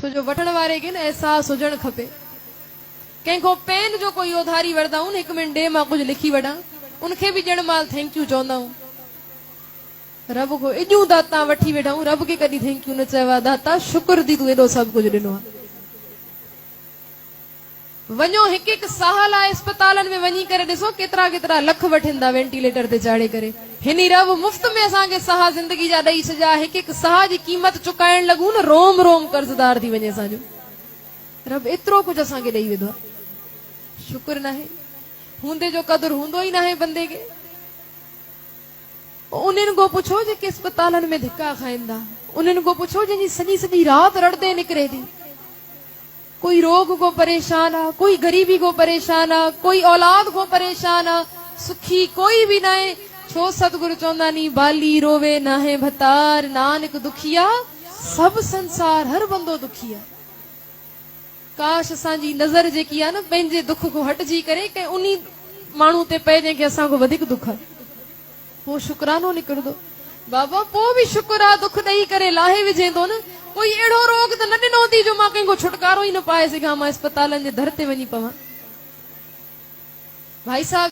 छो जो वठण वारे खे न एहसास हुजणु खपे। कंहिंखो पेन जो कोई उधारी वठंदा आहियूं, हिकु मिंट ॾे मां कुझु लिखी वठां, उनखे बि ॼण महिल थैंक यू चवंदा आहियूं। रब को एॾियूं दाता वठी वेठा आहियूं, रब खे कॾहिं थैंक यू न चयो आहे। दाता शुक्र थी तूं एॾो सभु कुझु ॾिनो आहे। वञो हिकु हिकु साह लाइ अस्पतालनि में वञी करे ॾिसो केतिरा केतिरा लख वठनि था वेंटिलेटर ते चाढ़े करे। हिन रब मुफ़्त में असांखे साह ज़िंदगी जा ॾेई छॾिया। हिकु हिकु साह जी क़ीमत चुकाइण लॻूं न, रोम रोम कर्ज़दार थी वञे असांजो। रब एतिरो कुझु असांखे ॾेई वेंदो आहे। शुक्र न आहे, हूंदे जो क़दुरु हूंदो ई न आहे बंदे खे। उन्हनि को पुछो जेके अस्पतालनि में धिका खाइनि था, उन्हनि को पुछो जंहिंजी सॼी सॼी राति रड़दे निकिरे थी। कोई रोग को परेशान आहे, कोई गरीबी को परेशान आहे, कोई औलाद को परेशान आहे, सुखी कोई भी ना है। छो सतगुरु चवंदा नी बाली रोवे ना है भतार, नानक दुखिया सब संसार, हर बंदो दुखी आहे। काश असांजी नज़र जेकी आहे न पंहिंजे दुख को हटजी करे कंहिं उन्ही माण्हू ते पए जंहिंखे असांखो वधीक दुख आहे, पोइ शुक्रानो निकिरंदो। बाबा पोइ बि शुक्र आहे, दुख ॾेई करे लाहे विझे थो न। कोई अहिड़ो रोग त न ॾिनो थी जो मां कंहिंखो छुटकारो ई न पाए सघां, मां अस्पतालनि जे दर ते वञी पवां। भाई साहब